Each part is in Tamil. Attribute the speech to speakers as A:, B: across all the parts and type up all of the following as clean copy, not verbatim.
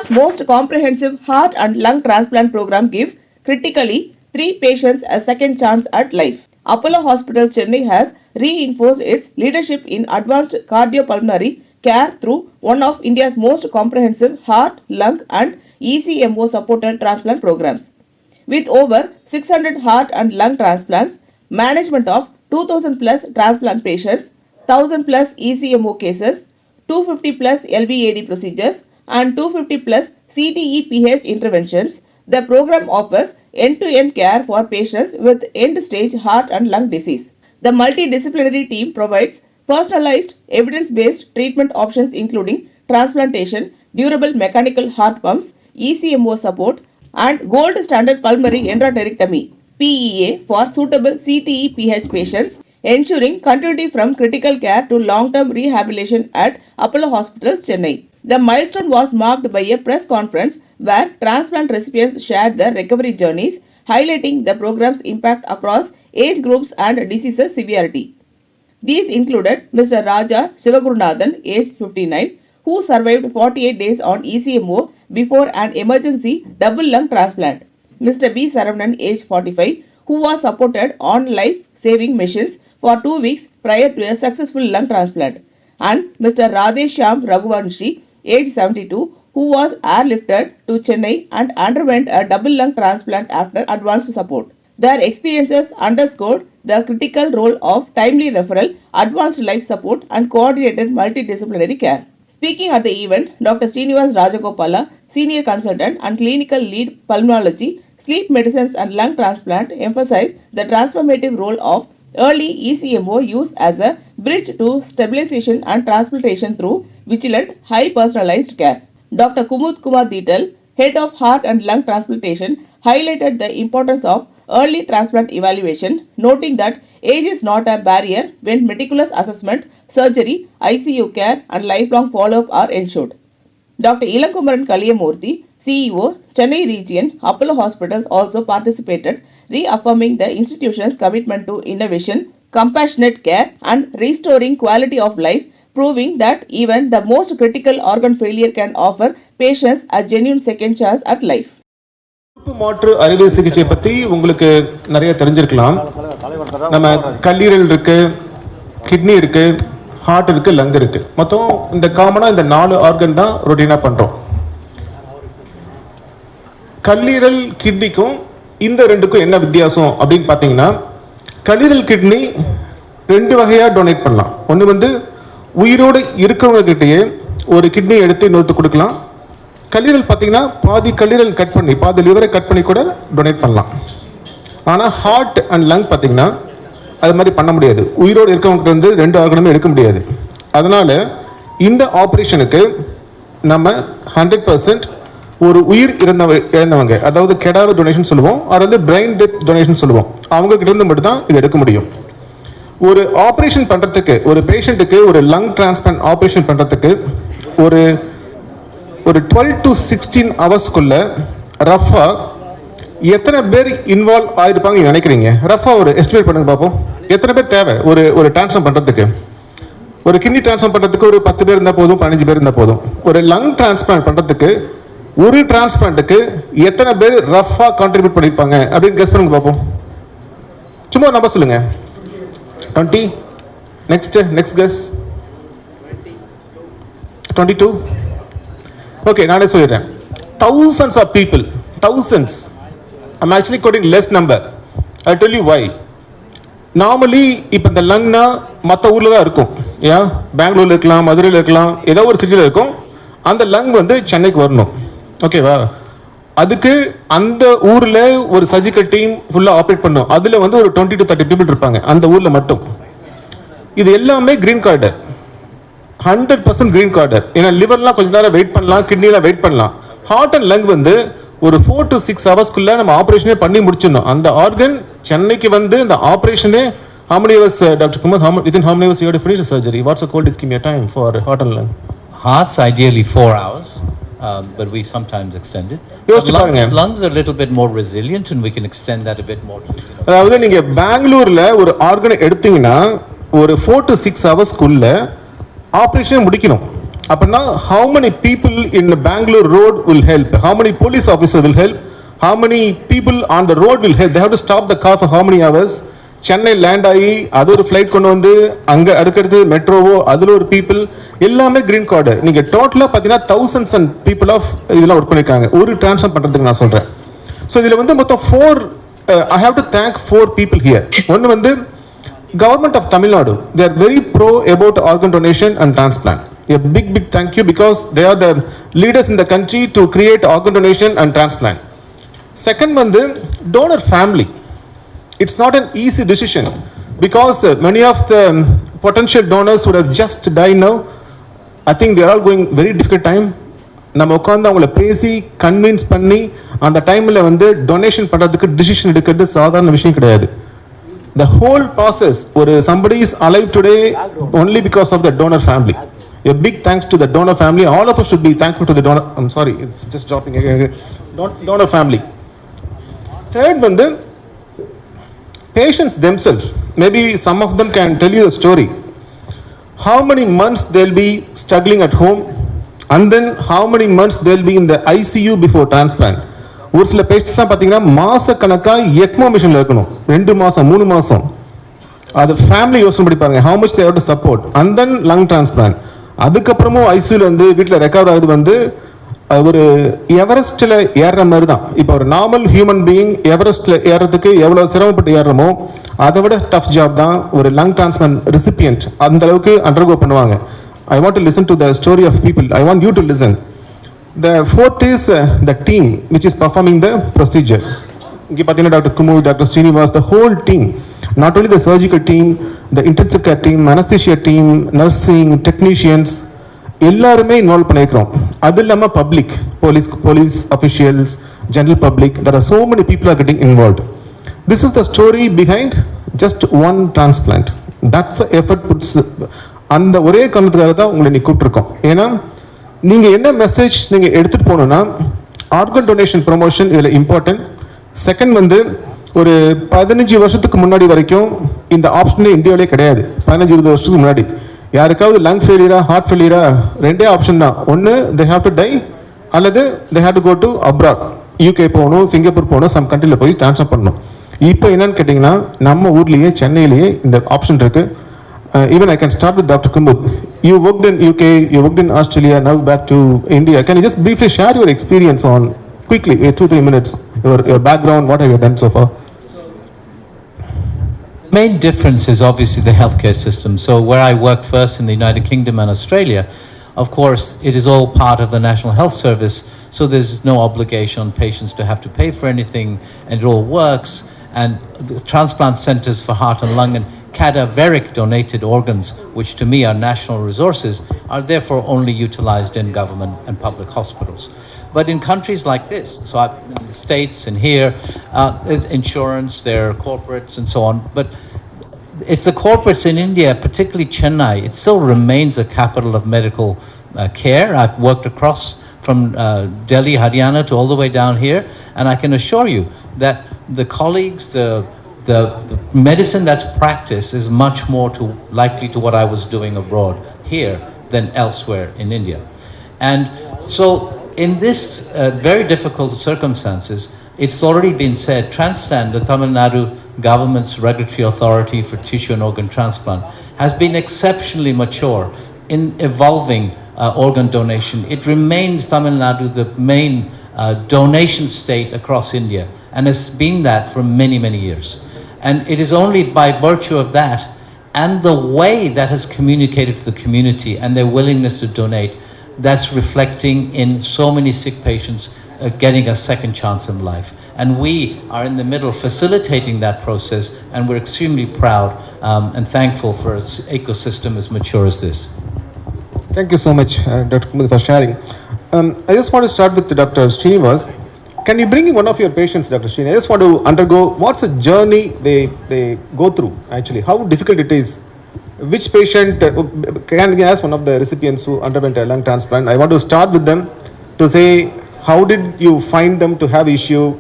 A: India's most comprehensive heart and lung transplant program gives critically 3 patients a second chance at life. Apollo Hospital Chennai has reinforced its leadership in advanced cardiopulmonary care through one of India's most comprehensive heart, lung and ECMO supported transplant programs. With over 600 heart and lung transplants, management of 2000 plus transplant patients, 1000 plus ECMO cases, 250 plus LVAD procedures and 250 plus CTE-PH interventions, the program offers end-to-end care for patients with end-stage heart and lung disease. The multidisciplinary team provides personalized, evidence-based treatment options including transplantation, durable mechanical heart pumps, ECMO support, and gold standard pulmonary endarterectomy (PEA) for suitable CTE-PH patients, ensuring continuity from critical care to long-term rehabilitation at Apollo Hospital, Chennai. The milestone was marked by a press conference where transplant recipients shared their recovery journeys, highlighting the program's impact across age groups and disease severity. These included Mr. Raja Sivagurunathan, age 59, who survived 48 days on ECMO before an emergency double lung transplant. Mr. B. Saravanan, age 45, who was supported on life-saving missions for 2 weeks prior to a successful lung transplant. And Mr. Radheshyam Raghuvanshi, age 72, who was airlifted to Chennai and underwent a double lung transplant after advanced support. Their experiences underscored the critical role of timely referral, advanced life support, and coordinated multidisciplinary care. Speaking at the event, Dr. Srinivas Rajagopala, Senior Consultant and Clinical Lead Pulmonology, Sleep Medicines and Lung Transplant, emphasized the transformative role of early ECMO use as a bridge to stabilization and transplantation through vigilant, high-personalized care. Dr. Kumud Kumar Deetal, Head of Heart and Lung Transplantation, highlighted the importance of early transplant evaluation, noting that age is not a barrier when meticulous assessment, surgery, ICU care, and lifelong follow-up are ensured. Dr. Ilankumaran Kaliyamurthy, CEO, Chennai Region, Apollo Hospitals also participated, reaffirming the institution's commitment to innovation, compassionate care, and restoring quality of life, proving that even the most critical organ failure can offer patients a genuine second chance at life.
B: மாற்று அறுவை சிகிச்சை பத்தி உங்களுக்கு நிறைய தெரிஞ்சிருக்கலாம். நம்ம கல்லீரல் இருக்கு, கிட்னி இருக்கு, ஹார்ட் இருக்கு, லங் இருக்கு. மொத்தம் இந்த காமனா இந்த 4 ஆர்கன் தான் ரொட்டீனா பண்றோம். கல்லீரல் கிட்னிக்கும் இந்த ரெண்டுக்கும் என்ன வித்தியாசம் அப்படின்னு பாத்தீங்கன்னா, கல்லீரல் கிட்னி 2 வகையா டொனேட் பண்ணலாம். ஒன்று வந்து உயிரோடு இருக்கிறவங்க கிட்டேயே ஒரு கிட்னி எடுத்து இன்னொருத்து கொடுக்கலாம். கல்லீரல் பார்த்தீங்கன்னா பாதி கல்லீரல் கட் பண்ணி பாதி லிவரை கட் பண்ணி கூட டொனேட் பண்ணலாம். ஆனால் ஹார்ட் அண்ட் லங் பார்த்தீங்கன்னா அது மாதிரி பண்ண முடியாது. உயிரோடு இருக்கவங்க வந்து 2 ஆர்கனுமே எடுக்க முடியாது. அதனால இந்த ஆப்ரேஷனுக்கு நம்ம 100% ஒரு உயிர் இழந்தவங்க, அதாவது கெடாவர் டொனேஷன் சொல்லுவோம், அதாவது பிரெயின் டெத் டொனேஷன் சொல்லுவோம், அவங்க கிட்ட இருந்து மட்டும் தான் இது எடுக்க முடியும். ஒரு ஆப்ரேஷன் பண்ணுறதுக்கு, ஒரு பேஷண்ட்டுக்கு ஒரு லங் டிரான்ஸ்பிளான்ட் ஆப்ரேஷன் பண்ணுறதுக்கு ஒரு 12 to 16 ஹவர்ஸ்க்குள்ள ரஃபா எத்தனை பேர் இன்வால்வ் ஆயிருப்பாங்க நினைக்கிறீங்க? ரஃபா ஒரு எஸ்டிமேட் பண்ணுங்க பார்ப்போம். எத்தனை பேர் தேவை ஒரு டிரான்ஸ்ஃபார்ம் பண்ணுறதுக்கு? ஒரு கிட்னி டிரான்ஸ்ஃபார்ம் பண்ணுறதுக்கு ஒரு 10 பேர் இருந்தால் போதும், 15 பேர் இருந்தால் போதும். ஒரு லங் டிரான்ஸ்பிளான்ட் பண்ணுறதுக்கு ஒரு டிரான்ஸ்பிளான்ட்டுக்கு எத்தனை பேர் ரஃபா கான்ட்ரிபியூட் பண்ணியிருப்பாங்க அப்படின்னு கெஸ் பண்ணுங்க பார்ப்போம். சும்மா நம்பர் சொல்லுங்க. 20. Next guess. 22. Okay, நானே சொல்லிடுறேன். Thousands of people, thousands. I'm actually quoting less number. I'll tell you why. Normally இப்போ இந்த லங்னா மற்ற ஊரில் தான் இருக்கும். ஏன் பெங்களூரில் இருக்கலாம், மதுரையில் இருக்கலாம், ஏதோ ஒரு சிட்டியில் இருக்கும். அந்த லங் வந்து சென்னைக்கு வரணும். ஓகேவா? அதுக்கு அந்த ஊரில் ஒரு சர்ஜிக்கல் டீம் ஃபுல்லாக ஆப்ரேட் பண்ணும். அதில் வந்து ஒரு 20 to 30 people இருப்பாங்க அந்த ஊரில் மட்டும். இது எல்லாமே கிரீன் கார்டு, 100% கிரீன் கார்டு. ஏன்னா லிவர்லாம் கொஞ்ச நேரம் வெயிட் பண்ணலாம், கிட்னிலாம் வெயிட் பண்ணலாம். ஹார்ட் அண்ட் லங் வந்து ஒரு 4 to 6 ஹவர்ஸ்க்குள்ள நம்ம ஆப்ரேஷனே பண்ணி முடிச்சிடணும். அந்த ஆர்கன் சென்னைக்கு வந்து இந்த ஆப்ரேஷனே how many hours, Dr. Kumar, within how many hours you have to finish the surgery? What's the cold ischemia time for heart and lung?
C: Heart's ideally 4 hours, but we sometimes extend it. Lungs are a little bit more resilient and we can extend that a bit more.
B: அதாவது நீங்க பெங்களூர்ல ஒரு ஆர்கனை எடுத்தீங்கன்னா ஒரு 4 to 6 ஹவர்ஸ்க்குள்ள ஆப்ரேஷன் முடிக்கணும். அப்படின்னா how many people in Bangalore road will help, how many police officers will help, how many people on the road will help. They have to stop the car for how many hours. Chennai land ஆகி அது ஒரு ஃப்ளைட் கொண்டு வந்து அங்கே அடுக்கடுத்து மெட்ரோவோ அதில் ஒரு பீப்புள் எல்லாமே கிரீன் கார்டு. நீங்கள் டோட்டலாக பார்த்தீங்கன்னா thousands and people ஆஃப் இதெல்லாம் ஒர்க் பண்ணியிருக்காங்க ஒரு ட்ரான்ஸ்ஃபர் பண்ணுறதுக்கு நான் சொல்கிறேன். ஸோ இதில் வந்து மொத்தம் I have to thank 4 people here. ஒன்று வந்து government of Tamil Nadu. They are very pro about organ donation and transplant. A big thank you because they are the leaders in the country to create organ donation and transplant. Second one, the donor family. It's not an easy decision because many of the potential donors would have just died now. I think they are all going very difficult time. நம்ம உட்காந்து அவங்கள பேசி கன்வின்ஸ் பண்ணி அந்த டைமில் வந்து டொனேஷன் பண்ணுறதுக்கு டிசிஷன் எடுக்கிறது சாதாரண விஷயம் கிடையாது. The whole process, or somebody is alive today only because of the donor family. A big thanks to the donor family. All of us should be thankful to the donor. I'm sorry, it's just dropping again. Donor family. Third one, the patients themselves. Maybe some of them can tell you the story. How many months they'll be struggling at home, and then how many months they'll be in the ICU before transplant. ஒரு சில பேஷண்ட்ஸ்லாம் பார்த்தீங்கன்னா மாசக்கணக்காக எக்மோ மிஷினில் இருக்கணும், 2 மாதம் 3 மாதம். அது ஃபேமிலி யோசனை பண்ணி பாருங்க, how much they have to support. And then lung transplant. அதுக்கப்புறமும் ஐசியூவில் வந்து வீட்டில் ரெக்கவர் ஆகுது வந்து ஒரு எவரெஸ்ட்டில் ஏறுற மாதிரி தான். இப்போ ஒரு நார்மல் ஹியூமன் பீயிங் எவரெஸ்ட்டில் ஏறுறதுக்கு எவ்வளோ சிரமப்பட்டு ஏறுறமோ அதை விட டஃப் ஜாப் தான் ஒரு லங் டிரான்ஸ்பிளான்ட் ரெசிபியன்ட் அந்த அளவுக்கு அண்டர்கோ பண்ணுவாங்க. I want to listen to the story of people. I want you to listen. The fourth is the team which is performing the procedure. இங்கே பார்த்தீங்கன்னா doctor Kumud, doctor Srinivas, the whole team, not only the surgical team, the intensive care team, anesthesia team, nursing, technicians, எல்லாருமே இன்வால்வ் பண்ணியிருக்கிறோம். அது இல்லாமல் public, police officials, general public, there are so many people are getting involved. This is the story behind just one transplant. That's the effort puts. அந்த ஒரே காரணத்துக்காக தான் உங்களை நீ கூப்பிட்டுருக்கோம். ஏன்னா நீங்கள் என்ன மெசேஜ் நீங்கள் எடுத்துகிட்டு போகணுன்னா ஆர்கன் டொனேஷன் ப்ரொமோஷன் இதில் இம்பார்ட்டன்ட். செகண்ட் வந்து ஒரு 15 வருஷத்துக்கு முன்னாடி வரைக்கும் இந்த ஆப்ஷனே இந்தியாவிலே கிடையாது. 15-20 வருஷத்துக்கு முன்னாடி யாருக்காவது லங் ஃபெயிலியரா ஹார்ட் ஃபெயிலியரா 2 ஆப்ஷன் தான். ஒன்று தே ஹேவ் டு டை, அல்லது they have to go to abroad, UK போகணும், சிங்கப்பூர் போகணும், சம் கண்ட்ரியில் போய் ட்ரான்ஸ்ஃபர் பண்ணணும். இப்போ என்னன்னு கேட்டிங்கன்னா நம்ம ஊர்லேயே சென்னையிலேயே இந்த ஆப்ஷன் இருக்குது. Even I can start with Dr. Kumud. You worked in UK, you worked in Australia, now back to India. Can you just briefly share your experience on, quickly, 2-3 minutes, your background, what have you done so far?
C: Main difference is obviously the healthcare system. So where I worked first in the United Kingdom and Australia, of course, it is all part of the National Health Service. So there's no obligation on patients to have to pay for anything, and it all works. And the transplant centers for heart and lung and cadaveric donated organs, which to me are national resources, are therefore only utilized in government and public hospitals. But in countries like this, so in the States and here, there's insurance, there are corporates and so on. But it's the corporates in India, particularly Chennai, it still remains a capital of medical care. I've worked across from Delhi, Haryana to all the way down here, and I can assure you that the colleagues, the medicine that's practiced is much more likely to what I was doing abroad here than elsewhere in India. And so in this very difficult circumstances, it's already been said, Transplant, the Tamil Nadu government's regulatory authority for tissue and organ transplant, has been exceptionally mature in evolving organ donation. It remains Tamil Nadu the main donation state across India, and has been that for many, many years. And it is only by virtue of that and the way that has communicated to the community and their willingness to donate that's reflecting in so many sick patients getting a second chance in life. And we are in the middle facilitating that process, and we're extremely proud and thankful for its ecosystem as mature as this.
B: Thank you so much, Dr. Kumud, for sharing. I just want to start with Dr. Srinivas. Can you bring in one of your patients, Dr. Srinivas? I just want to undergo, what's the journey they go through actually, how difficult it is. Which patient, can you ask one of the recipients who underwent a lung transplant? I want to start with them to say, how did you find them to have issue?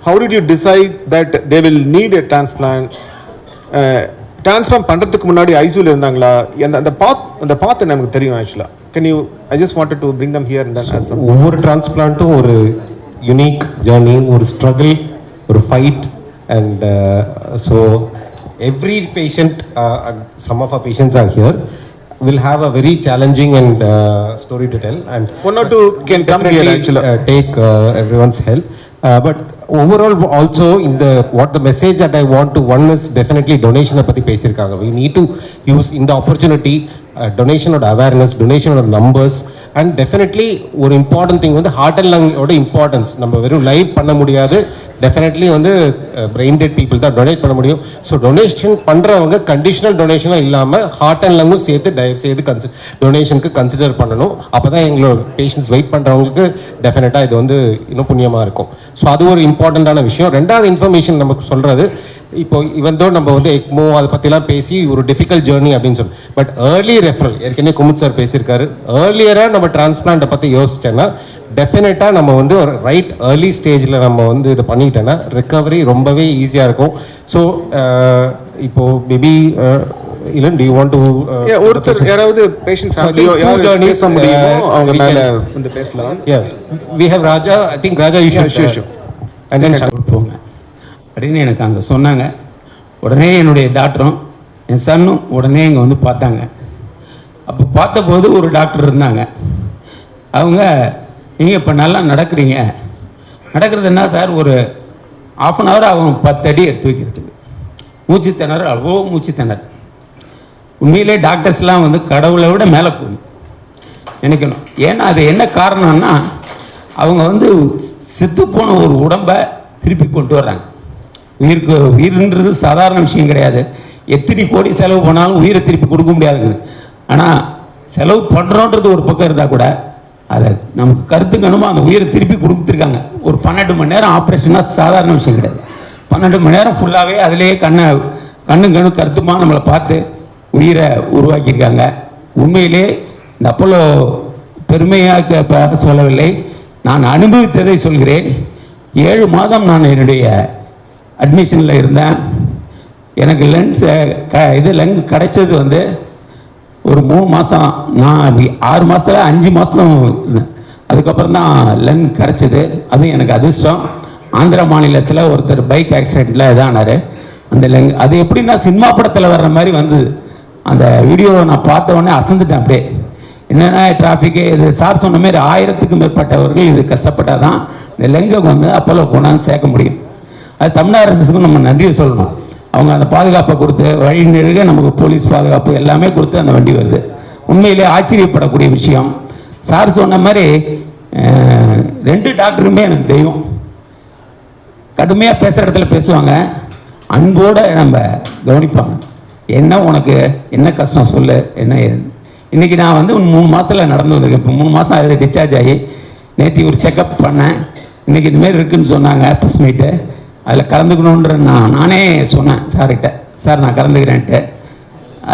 B: How did you decide that they will need a transplant? Transplant பண்ணுறதுக்கு முன்னாடி ஐசியூவில் இருந்தாங்களா? அந்த பாத் நமக்கு தெரியும் ஆக்சுவலாக. Can you, I just wanted to bring them here and then ask them.
D: ஒவ்வொரு டிரான்ஸ்பிளான்ட்டும் ஒரு யுனிக் ஜேர்னி, ஒரு ஸ்ட்ரகிள், ஒரு fight. And so every patient, some of our patients are here, will have a very challenging and story to tell, and
B: One or two can come here actually.
D: take everyone's help. But overall also in the what the message that I want to, one is definitely donation பத்தி பேசியிருக்காங்க. We need to use in the opportunity donation oda awareness, donation oda numbers, and definitely ஒரு important thing வந்து heart and lung ஓட importance. நம்ம வெறும் லைவ் பண்ண முடியாது, டெஃபினெட்லி வந்து பிரெயின் டெட் பீப்புள் தான் டொனேட் பண்ண முடியும். ஸோ டொனேஷன் பண்ணுறவங்க கண்டிஷனல் டொனேஷனாக இல்லாமல் ஹார்ட் அண்ட் லங்கும் சேர்த்து தயவு செய்து டொனேஷனுக்கு கன்சிடர் பண்ணணும். அப்போ தான் எங்களோட பேஷண்ட்ஸ் வெயிட் பண்ணுறவங்களுக்கு டெஃபினட்டாக இது வந்து இன்னும் புண்ணியமாக இருக்கும். ஸோ அது ஒரு இம்பார்ட்டண்ட்டான விஷயம். ரெண்டாவது இன்ஃபர்மேஷன் நமக்கு சொல்கிறது, இப்போ இவந்தோ நம்ம வந்து எக்மோ அதை பற்றிலாம் பேசி ஒரு டிஃபிகல்ட் ஜேர்னி அப்படின்னு சொல்லி, பட் ஏர்லி ரெஃபரல் ஏற்கனவே குமுத் சார் பேசியிருக்காரு. ஏர்லியராக நம்ம டிரான்ஸ்பிளான்ட்டை பற்றி யோசிச்சேன்னா டெஃபினட்டாக நம்ம வந்து ஒரு ரைட் ஏர்லி ஸ்டேஜில் நம்ம வந்து இதை பண்ணிட்டோன்னா ரெக்கவரி ரொம்பவே ஈஸியாக இருக்கும். ஸோ இப்போ மேபி இல்லன், do you want to
B: ஒருத்தர் யாராவது பேஷண்ட் ஃபேமிலியோ யாராவது பேச முடியுமோ அவங்க மேலே வந்து பேசலாம்.
D: Yeah, we have Raja. I think Raja you should
E: and then போங்க அப்படின்னு எனக்கு அங்கே சொன்னாங்க. உடனே என்னுடைய டாக்டரும் என் சன்னும் உடனே இங்கே வந்து பார்த்தாங்க. அப்போ பார்த்தபோது ஒரு டாக்டர் இருந்தாங்க. அவங்க, நீங்கள் இப்போ நல்லா நடக்கிறீங்க, நடக்கிறது என்ன சார், ஒரு ½ அன் ஹவர் ஆகும் 10 அடி எடுத்து வைக்கிறதுக்கு. மூச்சு திணறு, அவ்வளோ மூச்சு திணறு. உண்மையிலே டாக்டர்ஸ்லாம் வந்து கடவுளை விட மேலே போகணும் நினைக்கணும். ஏன்னா அது என்ன காரணம்னா, அவங்க வந்து செத்துப்போன ஒரு உடம்பை திருப்பி கொண்டு வர்றாங்க. உயிருன்றது சாதாரண விஷயம் கிடையாது. எத்தனை கோடி செலவு பண்ணாலும் உயிரை திருப்பி கொடுக்க முடியாது. ஆனால் செலவு பண்ணுறோன்றது ஒரு பக்கம் இருந்தால் கூட அதை நமக்கு கருத்துக்கணுமா அந்த உயிரை திருப்பி கொடுத்துருக்காங்க. ஒரு 12 மணி நேரம் ஆப்ரேஷனாக சாதாரண விஷயம் கிடையாது. 12 மணி நேரம் ஃபுல்லாகவே அதிலேயே கண்ணு கருத்துமா நம்மளை பார்த்து உயிரை உருவாக்கியிருக்காங்க. உண்மையிலே இந்த அப்போலோ பெருமையாக சொல்லவில்லை, நான் அனுபவித்ததை சொல்கிறேன். 7 மாதம் நான் என்னுடைய அட்மிஷனில் இருந்தேன். எனக்கு லங் கிடைச்சது வந்து ஒரு 3 மாதம். நான் 6 மாதத்தில் 5 மாதம் இருந்தேன். அதுக்கப்புறம் தான் லங் கிடச்சிது. அதுவும் எனக்கு அதிர்ஷ்டம். ஆந்திரா மாநிலத்தில் ஒருத்தர் பைக் ஆக்சிடெண்ட்டில் இதானார். அந்த லங் அது எப்படின்னா சினிமா படத்தில் வர்ற மாதிரி வந்து அந்த வீடியோவை நான் பார்த்த உடனே அசந்துட்டேன். அப்படியே என்னென்னா டிராஃபிக்கு இது சார் சொன்ன மாதிரி 1000க்கும் மேற்பட்டவர்கள் இது கஷ்டப்பட்டால் தான் இந்த லெங்கை வந்து அப்போலோ கொண்டாந்து சேர்க்க முடியும். அது தமிழக அரசுக்கும் நம்ம நன்றியை சொல்லணும். அவங்க அந்த பாதுகாப்பை கொடுத்து வழி நெடுக நமக்கு போலீஸ் பாதுகாப்பு எல்லாமே கொடுத்து அந்த வண்டி வருது. உண்மையிலே ஆச்சரியப்படக்கூடிய விஷயம். சார் சொன்ன மாதிரி 2 டாக்டருமே எனக்கு தெய்வம். கடுமையாக பேசுகிற இடத்துல பேசுவாங்க, அன்போடு நம்ம கவனிப்பாங்க. என்ன உனக்கு என்ன கஷ்டம் சொல்லு என்ன ஏது. இன்றைக்கி நான் வந்து 3 மாதத்தில் நடந்து வந்திருக்கேன். இப்போ 3 மாதம் ஆகுது டிஸ்சார்ஜ் ஆகி. நேற்று ஒரு செக்கப் பண்ணேன். இன்றைக்கி இதுமாரி இருக்குதுன்னு சொன்னாங்க ப்ரெஸ் மீட்டு. அதில் கலந்துக்கணுன்ற நானே சொன்னேன் சார்கிட்ட, சார் நான் கலந்துக்கிறேன்ட்டு.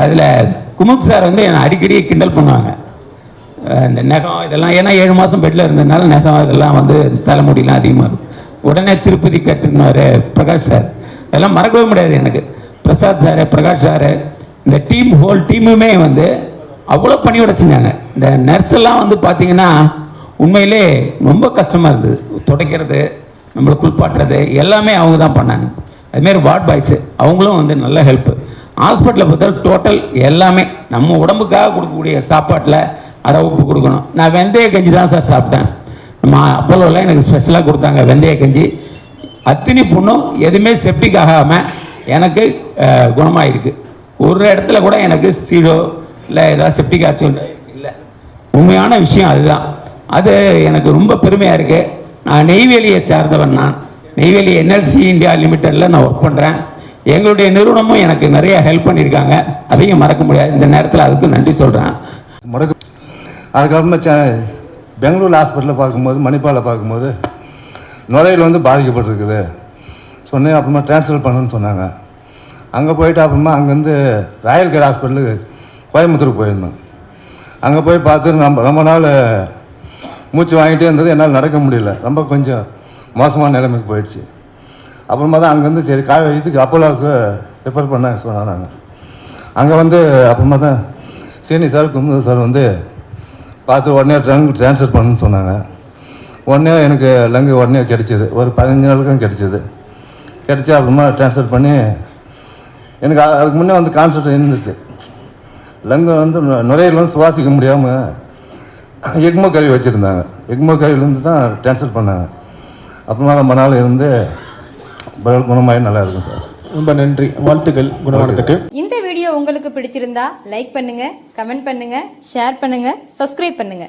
E: அதில் குமுத் சார் வந்து என்னை அடிக்கடி கிண்டல் பண்ணுவாங்க. இந்த நகம் இதெல்லாம், ஏன்னா 7 மாதம் பெட்டில் இருந்ததுனால நகம் இதெல்லாம் வந்து தலைமுடியெலாம் அதிகமாக இருக்கும். உடனே திருப்பதி கட்டுனார் பிரகாஷ் சார். இதெல்லாம் மறக்கவே முடியாது எனக்கு. பிரசாத் சார், பிரகாஷ் சார், இந்த ஹோல் டீமுமே வந்து அவ்வளோ பணியோட செஞ்சாங்க. இந்த நர்ஸ் எல்லாம் வந்து பார்த்தீங்கன்னா உண்மையிலே ரொம்ப கஷ்டமாக இருந்தது. துடைக்கிறது, நம்மளை குளிப்பாட்டுறது எல்லாமே அவங்க தான் பண்ணாங்க. அதுமாரி வார்ட் பாய்ஸு அவங்களும் வந்து நல்ல ஹெல்ப்பு. ஹாஸ்பிட்டலில் பார்த்தாலும் டோட்டல் எல்லாமே நம்ம உடம்புக்காக கொடுக்கக்கூடிய சாப்பாட்டில் அரை உப்பு கொடுக்கணும். நான் வெந்தய கஞ்சி தான் சார் சாப்பிட்டேன். நம்ம அப்போலோவில் எனக்கு ஸ்பெஷலாக கொடுத்தாங்க வெந்தய கஞ்சி. அத்தினி பொண்ணும் எதுவுமே செப்டிக் ஆகாமல் எனக்கு குணமாயிருக்கு. ஒரு இடத்துல கூட எனக்கு சீடோ இல்லை ஏதாவது செப்டிக் ஆச்சு இல்லை. உண்மையான விஷயம் அதுதான். அது எனக்கு ரொம்ப பெருமையாக இருக்குது. நான் நெய்வேலியை சார்ந்தவன். நான் நெய்வேலி NLC இந்தியா லிமிட்டடில் நான் ஒர்க் பண்ணுறேன். எங்களுடைய நிறுவனமும் எனக்கு நிறைய ஹெல்ப் பண்ணியிருக்காங்க. அதையும் மறக்க முடியாது. இந்த நேரத்தில் அதுக்கு நன்றி சொல்கிறேன்.
F: அதுக்கப்புறமா பெங்களூர் ஹாஸ்பிட்டலில் பார்க்கும்போது, மணிப்பாலில் பார்க்கும்போது நுரையீரல் வந்து பாதிக்கப்பட்டிருக்குது சொன்னேன். அப்புறமா ட்ரான்ஸ்ஃபர் பண்ணணும்னு சொன்னாங்க. அங்கே போயிட்டு அப்புறமா அங்கேருந்து ராயல் கேர் ஹாஸ்பிட்டலுக்கு கோயம்புத்தூருக்கு போயிருந்தோம். அங்கே போய் பார்த்து ரொம்ப நாள் மூச்சு வாங்கிட்டே இருந்தது. என்னால் நடக்க முடியல. ரொம்ப கொஞ்சம் மோசமான நிலைமைக்கு போயிடுச்சு. அப்புறமா தான் அங்கேருந்து சரி இதுக்கு அப்போலோவுக்கு ரெஃபர் பண்ண சொன்னாங்க. அங்கே வந்து அப்புறமா தான் சீனி சார், குமுத சார் வந்து பார்த்து உடனே ட்ரான்ஸ்ஃபர் பண்ணணும்னு சொன்னாங்க. உடனே எனக்கு லங்கு உடனே கிடச்சிது. ஒரு 15 நாளுக்கும் கிடச்சிது. கிடச்சி அப்புறமா ட்ரான்ஸ்ஃபர் பண்ணி எனக்கு அதுக்கு முன்னே வந்து கான்செப்ட் இருந்துச்சு. லங்கு வந்து நுரையீரல் வந்து சுவாசிக்க முடியாமல் எக்மோ கருவி வச்சுருந்தாங்க. எக்மோ கருவிலேருந்து தான் ட்ரான்ஸ்ஃபர் பண்ணாங்க. அப்புறமா ரொம்ப நாள் இருந்து குணமாகி நல்லா இருக்கும் சார்.
B: ரொம்ப நன்றி, வாழ்த்துக்கள் குணமானதுக்கு.
G: இந்த வீடியோ உங்களுக்கு பிடிச்சிருந்தா லைக் பண்ணுங்க, கமெண்ட் பண்ணுங்க, ஷேர் பண்ணுங்க, சப்ஸ்கிரைப் பண்ணுங்க.